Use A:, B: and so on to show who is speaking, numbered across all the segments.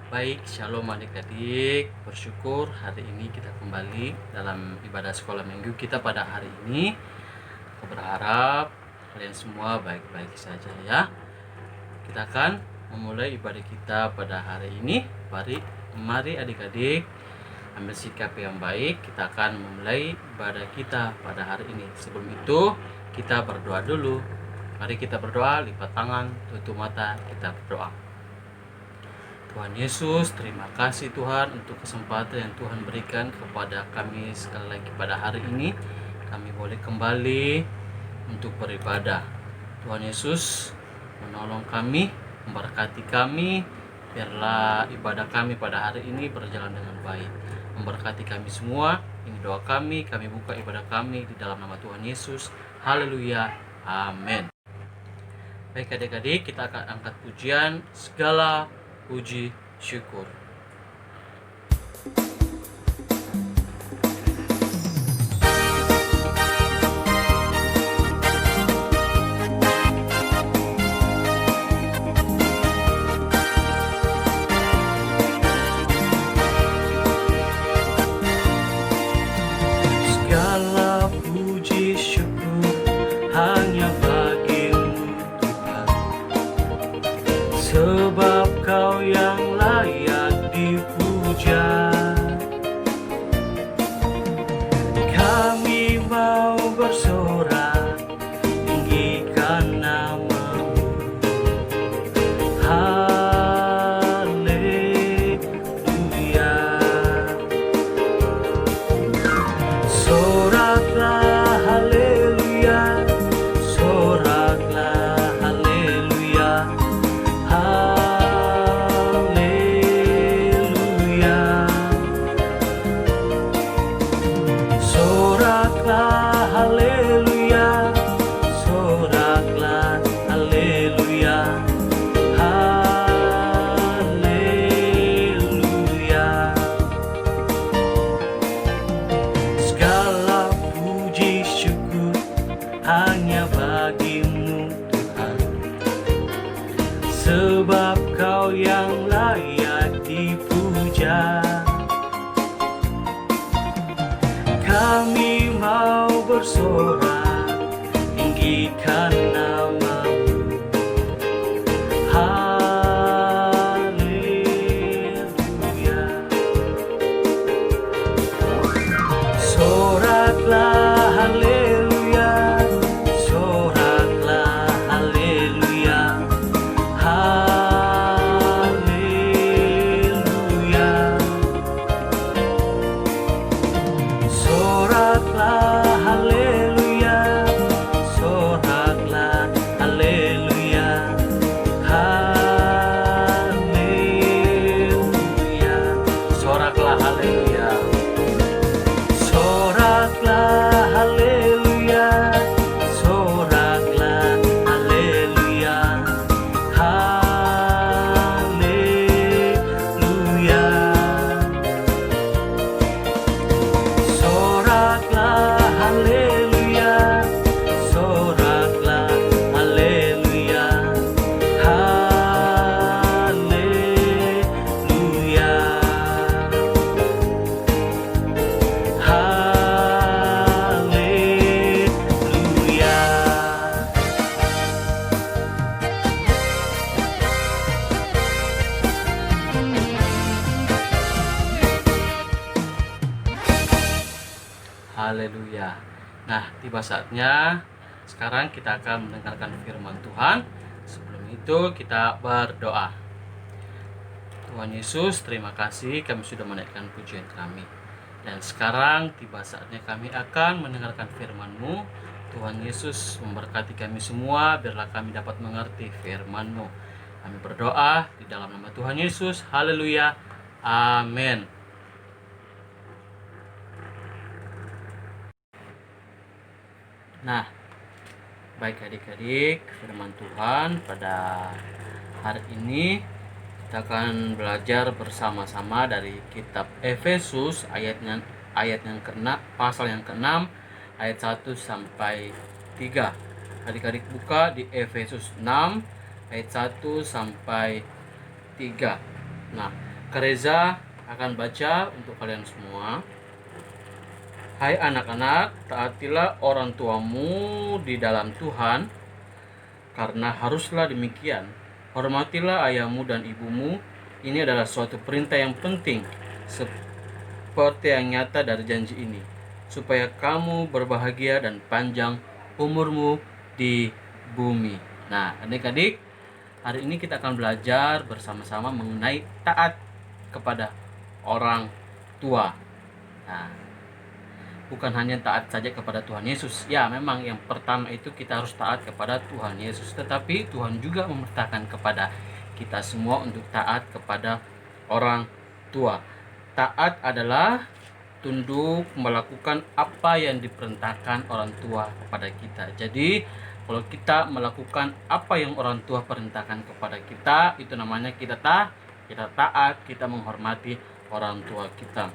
A: Baik, shalom adik-adik. Bersyukur hari ini kita kembali dalam ibadah sekolah minggu kita pada hari ini. Aku berharap kalian semua baik-baik saja ya. Kita akan memulai ibadah kita pada hari ini. Mari adik-adik ambil sikap yang baik. Kita akan memulai ibadah kita pada hari ini. Sebelum itu kita berdoa dulu. Mari kita berdoa, lipat tangan, tutup mata, kita berdoa. Tuhan Yesus, terima kasih Tuhan untuk kesempatan yang Tuhan berikan kepada kami sekali lagi pada hari ini. Kami boleh kembali untuk beribadah. Tuhan Yesus menolong kami, memberkati kami. Biarlah ibadah kami pada hari ini berjalan dengan baik. Memberkati kami semua. Ini doa kami buka ibadah kami di dalam nama Tuhan Yesus. Haleluya. Amin. Baik adik-adik, kita akan angkat pujian segala puji syukur. Segala puji syukur hanya bagimu Tuhan, sebab Kau yang layak dipuja. Kami mau bersorak, tinggikan nama-Mu. Haleluya. Soraklah haleluya, soraklah haleluya. Soraklah haleluya, soraklah haleluya, haleluya. Segala puji syukur hanya bagimu Tuhan, sebab Kau yang layak dipuja. Kami mau bersorak, tinggikan nama-Mu. Haleluya. Soraklah haleluya, soraklah haleluya, haleluya. Soraklah haleluya, soraklah haleluya, haleluya. Soraklah haleluya, soraklah haleluya, soraklah haleluya, haleluya. Soraklah haleluya, soraklah haleluya, haleluya, haleluya. Haleluya. Nah, tiba saatnya sekarang kita akan mendengarkan firman Tuhan. Sebelum itu kita berdoa. Tuhan Yesus, terima kasih kami sudah menaikkan pujian kami. Dan sekarang tiba saatnya kami akan mendengarkan firman-Mu. Tuhan Yesus memberkati kami semua, biarlah kami dapat mengerti firman-Mu. Kami berdoa di dalam nama Tuhan Yesus. Haleluya. Amin. Nah, baik adik-adik, firman Tuhan pada hari ini kita akan belajar bersama-sama dari kitab Efesus ayat yang ke-6, pasal yang ke-6 ayat 1 sampai 3. Adik-adik buka di Efesus 6 ayat 1 sampai 3. Nah, Kareza akan baca untuk kalian semua. Hai anak-anak, taatilah orang tuamu di dalam Tuhan, karena haruslah demikian. Hormatilah ayahmu dan ibumu. Ini adalah suatu perintah yang penting, seperti yang nyata dari janji ini, supaya kamu berbahagia dan panjang umurmu di bumi. Nah, adik-adik, hari ini kita akan belajar bersama-sama mengenai taat kepada orang tua. Nah, bukan hanya taat saja kepada Tuhan Yesus. Ya, memang yang pertama itu kita harus taat kepada Tuhan Yesus. Tetapi Tuhan juga memerintahkan kepada kita semua untuk taat kepada orang tua. Taat adalah tunduk melakukan apa yang diperintahkan orang tua kepada kita. Jadi, kalau kita melakukan apa yang orang tua perintahkan kepada kita, itu namanya kita taat, kita menghormati orang tua kita.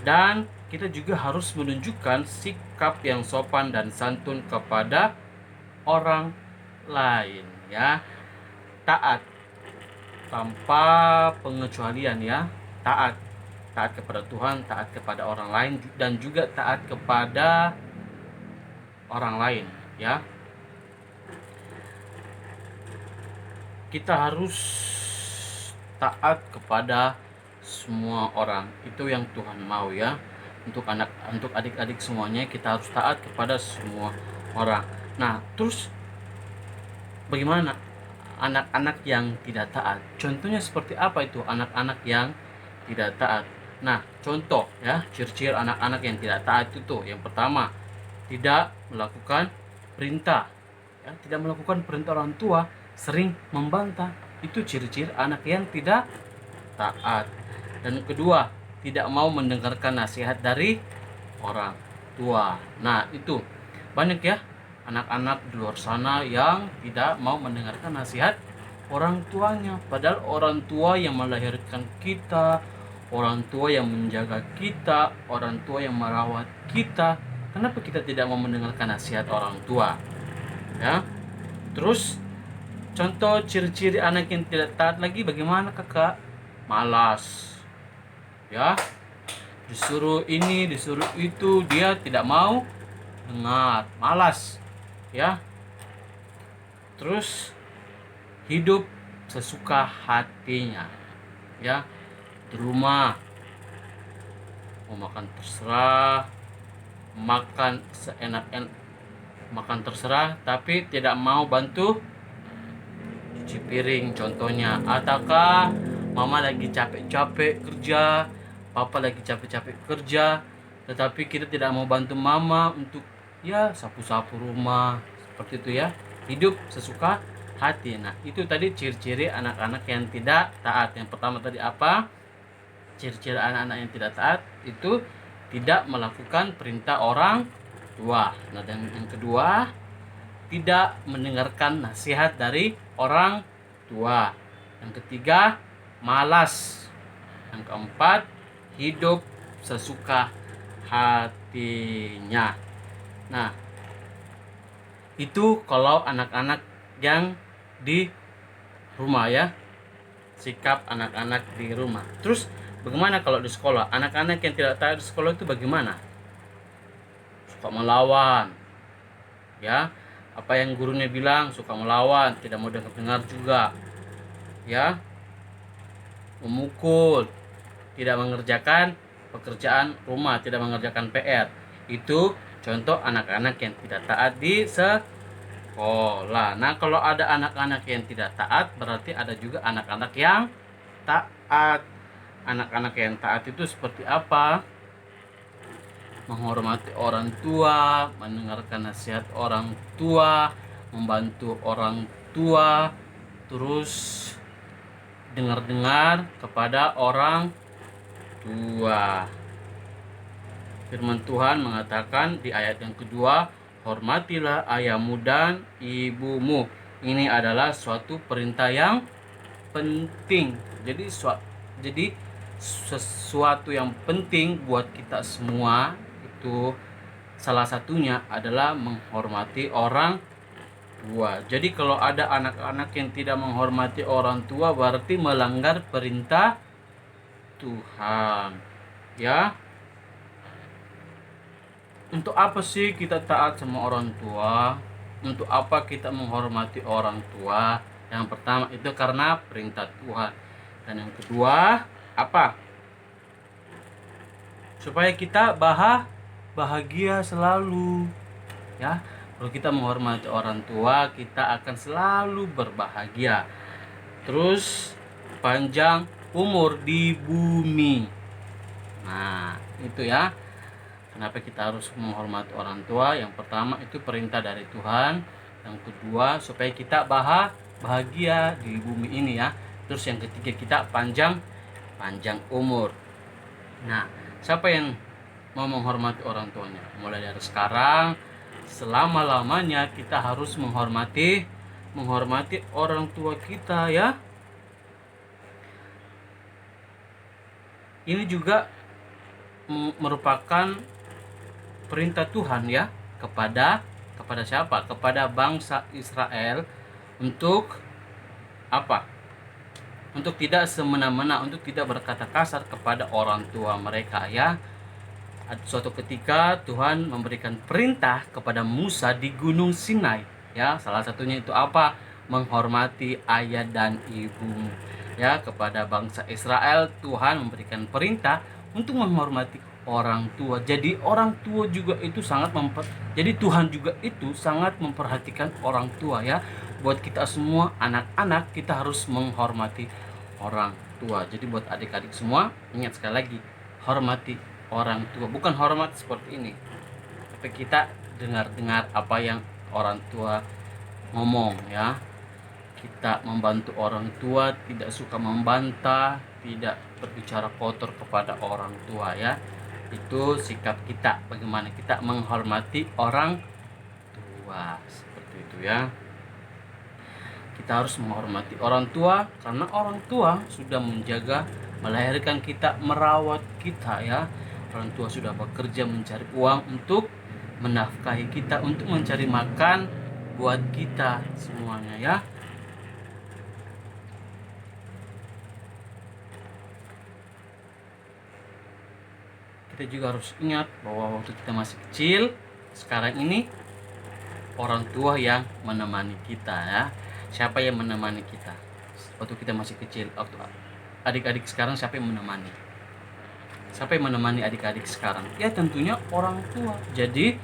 A: Dan kita juga harus menunjukkan sikap yang sopan dan santun kepada orang lain, ya. Taat tanpa pengecualian, ya. Taat kepada Tuhan, taat kepada orang lain, dan juga taat kepada orang lain, ya. Kita harus taat kepada semua orang. Itu yang Tuhan mau, ya. Untuk adik-adik semuanya, kita harus taat kepada semua orang. Nah, terus bagaimana anak-anak yang tidak taat? Contohnya seperti apa itu anak-anak yang tidak taat? Nah, contoh, ya, ciri-ciri anak-anak yang tidak taat itu, yang pertama, tidak melakukan perintah, ya, tidak melakukan perintah orang tua, sering membantah. Itu ciri-ciri anak yang tidak taat. Dan kedua, tidak mau mendengarkan nasihat dari orang tua. Nah, itu banyak, ya, anak-anak di luar sana yang tidak mau mendengarkan nasihat orang tuanya. Padahal orang tua yang melahirkan kita, orang tua yang menjaga kita, orang tua yang merawat kita. Kenapa kita tidak mau mendengarkan nasihat orang tua? Ya. Terus contoh ciri-ciri anak yang tidak taat lagi bagaimana, Kakak? Malas. Ya. Disuruh ini, disuruh itu, dia tidak mau dengar, malas. Ya. Terus hidup sesuka hatinya. Ya. Di rumah mau makan terserah, makan seenak-enak, makan terserah, tapi tidak mau bantu cuci piring contohnya. Ataukah mama lagi capek-capek kerja, papa lagi capek-capek kerja, tetapi kita tidak mau bantu mama untuk, ya, sapu-sapu rumah, seperti itu, ya. Hidup sesuka hati. Nah, itu tadi ciri-ciri anak-anak yang tidak taat. Yang pertama tadi apa? Ciri-ciri anak-anak yang tidak taat itu tidak melakukan perintah orang tua. Nah, dan yang kedua, tidak mendengarkan nasihat dari orang tua. Yang ketiga, malas. Yang keempat, hidup sesuka hatinya. Nah, itu kalau anak-anak yang di rumah, ya. Sikap anak-anak di rumah. Terus bagaimana kalau di sekolah? Anak-anak yang tidak taat di sekolah itu bagaimana? Suka melawan, ya. Apa yang gurunya bilang, suka melawan, tidak mau dengar juga, ya. Memukul, tidak mengerjakan pekerjaan rumah, tidak mengerjakan PR. Itu contoh anak-anak yang tidak taat di sekolah. Nah, kalau ada anak-anak yang tidak taat, berarti ada juga anak-anak yang taat. Anak-anak yang taat itu seperti apa? Menghormati orang tua, mendengarkan nasihat orang tua, membantu orang tua, terus dengar-dengar kepada orang tua. Firman Tuhan mengatakan di ayat yang kedua, hormatilah ayahmu dan ibumu. Ini adalah suatu perintah yang penting. Jadi sesuatu yang penting buat kita semua itu salah satunya adalah menghormati orang tua. Jadi kalau ada anak-anak yang tidak menghormati orang tua, berarti melanggar perintah Tuhan. Ya. Untuk apa sih kita taat sama orang tua? Untuk apa kita menghormati orang tua? Yang pertama itu karena perintah Tuhan. Dan yang kedua, apa? Supaya kita bahagia selalu. Ya, kalau kita menghormati orang tua, kita akan selalu berbahagia. Terus panjang umur di bumi. Nah, itu ya. Kenapa kita harus menghormati orang tua? Yang pertama itu perintah dari Tuhan. Yang kedua supaya kita bahagia di bumi ini ya. Terus yang ketiga kita panjang umur. Nah, siapa yang mau menghormati orang tuanya? Mulai dari sekarang, selama-lamanya kita harus menghormati orang tua kita ya. Ini juga merupakan perintah Tuhan ya kepada siapa? Kepada bangsa Israel untuk apa? Untuk tidak semena-mena, untuk tidak berkata kasar kepada orang tua mereka ya. Suatu ketika Tuhan memberikan perintah kepada Musa di Gunung Sinai ya. Salah satunya itu apa? Menghormati ayah dan ibumu. Ya, kepada bangsa Israel Tuhan memberikan perintah untuk menghormati orang tua. Jadi orang tua juga itu jadi Tuhan juga itu sangat memperhatikan orang tua ya. Buat kita semua anak-anak, kita harus menghormati orang tua. Jadi buat adik-adik semua, ingat sekali lagi, hormati orang tua. Bukan hormat seperti ini, tapi kita dengar apa yang orang tua ngomong ya. Kita membantu orang tua, tidak suka membantah, tidak berbicara kotor kepada orang tua ya. Itu sikap kita, bagaimana kita menghormati orang tua, seperti itu ya. Kita harus menghormati orang tua karena orang tua sudah menjaga, melahirkan kita, merawat kita ya. Orang tua sudah bekerja mencari uang untuk menafkahi kita, untuk mencari makan buat kita semuanya ya. Kita juga harus ingat bahwa waktu kita masih kecil, sekarang ini orang tua yang menemani kita ya. Siapa yang menemani kita waktu kita masih kecil? Waktu adik-adik sekarang siapa yang menemani? Siapa yang menemani adik-adik sekarang? Ya tentunya orang tua. Jadi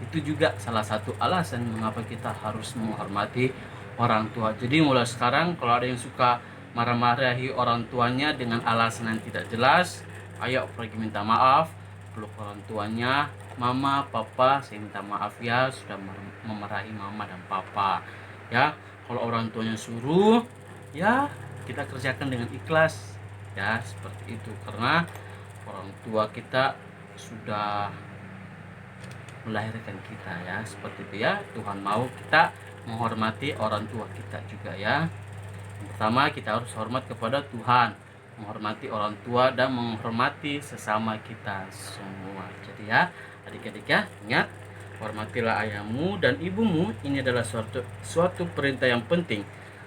A: itu juga salah satu alasan mengapa kita harus menghormati orang tua. Jadi mulai sekarang kalau ada yang suka marah-marahi orang tuanya dengan alasan yang tidak jelas, ayo pergi minta maaf, peluk orang tuanya. Mama, papa, saya minta maaf ya sudah memarahi mama dan papa ya. Kalau orang tuanya suruh ya kita kerjakan dengan ikhlas ya, seperti itu. Karena orang tua kita sudah melahirkan kita ya, seperti itu ya. Tuhan mau kita menghormati orang tua kita juga ya. Yang pertama kita harus hormat kepada Tuhan, menghormati orang tua dan menghormati sesama kita semua. Jadi ya adik-adik ya, ingat, hormatilah ayahmu dan ibumu. Ini adalah suatu perintah yang penting,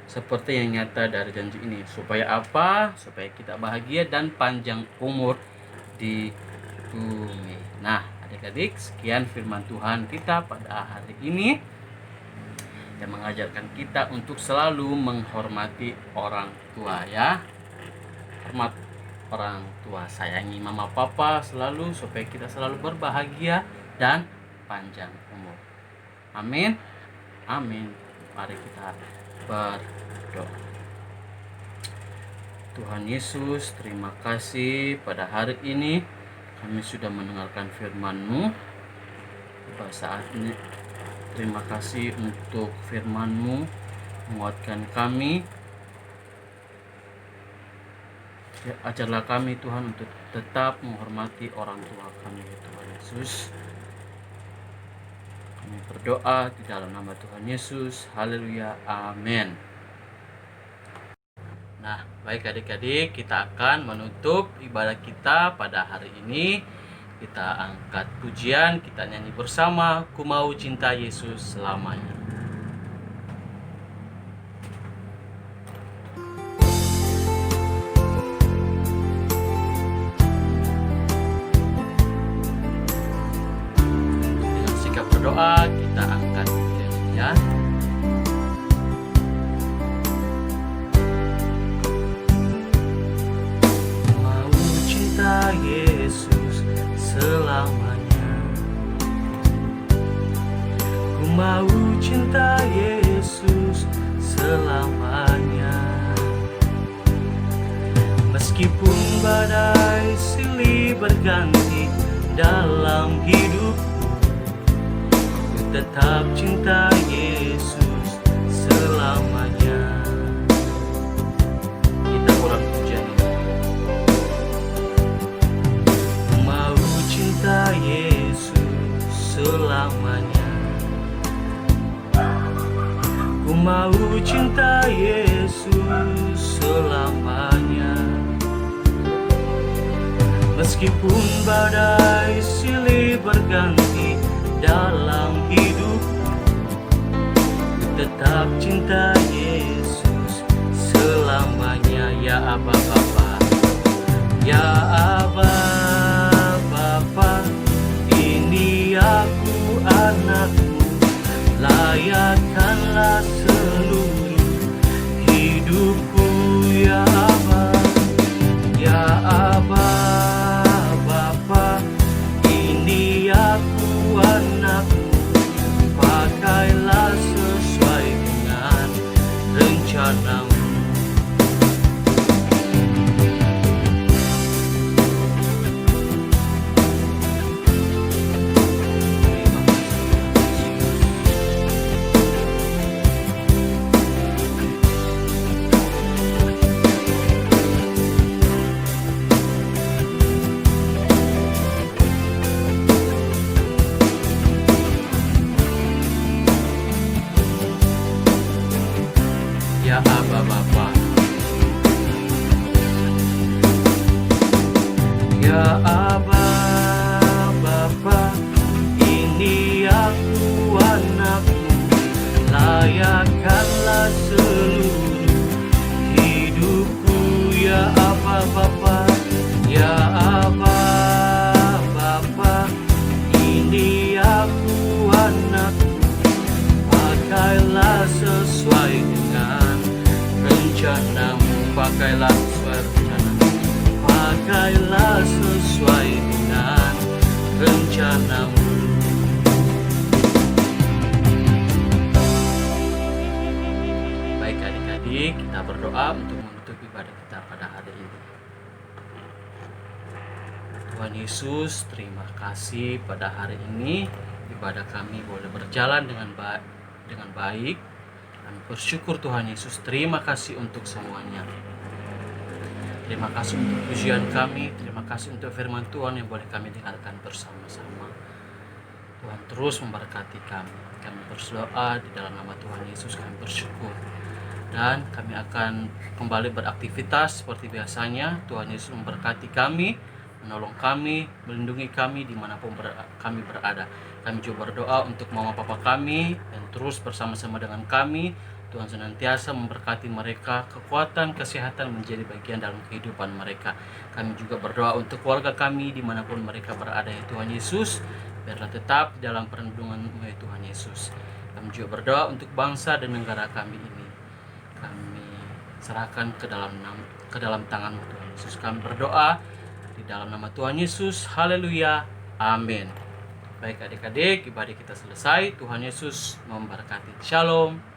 A: seperti yang nyata dari janji ini. Supaya apa? Supaya kita bahagia dan panjang umur di bumi. Nah adik-adik, sekian firman Tuhan kita pada hari ini yang mengajarkan kita untuk selalu menghormati orang tua ya. Hormat orang tua, sayangi mama papa selalu, supaya kita selalu berbahagia dan panjang umur. Amin. Amin. Mari kita berdoa. Tuhan Yesus, terima kasih pada hari ini kami sudah mendengarkan firman-Mu. Pada saat ini terima kasih untuk firman-Mu, menguatkan kami. Ya, ajarlah kami Tuhan untuk tetap menghormati orang tua kami Tuhan Yesus. Kami berdoa di dalam nama Tuhan Yesus. Haleluya. Amin. Nah, baik adik-adik, kita akan menutup ibadah kita pada hari ini. Kita angkat pujian, kita nyanyi bersama, Ku Mau Cinta Yesus Selamanya. selamanya. Meskipun badai silih berganti dalam hidupku, ku tetap cinta Yesus selamanya. Kita ulang pujian ini. Ku mau cinta Yesus selamanya. Ku mau cinta Yesus selamanya. Meskipun badai silih berganti dalam hidupku, ku tetap cinta Yesus selamanya. Ya Aba Bapa, ya Aba Bapa, ini aku anakmu, layakkanlah seluruh hidupku. Ya Aba, ya Aba Bapa, ini aku anakmu, pakailah sesuai dengan rencanamu. Ya Aba Bapa, ya Aba Bapa, ini aku anakmu, layakkanlah seluruh hidupku. Ya Aba Bapa, ya Aba Bapa, ini aku anakmu, pakailah sesuai dengan rencanamu. Pakailah sesuai rencanamu, pakailah sesuai dengan rencanamu. Baik adik-adik, kita berdoa untuk menutup ibadah kita pada hari ini. Tuhan Yesus, terima kasih pada hari ini ibadah kami boleh berjalan dengan baik. Kami bersyukur Tuhan Yesus, terima kasih untuk semuanya. Terima kasih untuk pujian kami, terima kasih untuk firman Tuhan yang boleh kami dengarkan bersama-sama. Tuhan terus memberkati kami. Kami berdoa di dalam nama Tuhan Yesus, kami bersyukur. Dan kami akan kembali beraktivitas seperti biasanya. Tuhan Yesus memberkati kami, menolong kami, melindungi kami dimanapun kami berada. Kami juga berdoa untuk mama papa kami yang terus bersama-sama dengan kami. Tuhan senantiasa memberkati mereka, kekuatan, kesehatan menjadi bagian dalam kehidupan mereka. Kami juga berdoa untuk keluarga kami dimanapun mereka berada, ya Tuhan Yesus, biarlah tetap dalam perlindungan-Mu, ya Tuhan Yesus. Kami juga berdoa untuk bangsa dan negara kami ini. Kami serahkan ke dalam tangan-Mu, Tuhan Yesus. Kami berdoa di dalam nama Tuhan Yesus. Haleluya. Amin. Baik adik-adik, ibadah kita selesai. Tuhan Yesus memberkati. Shalom.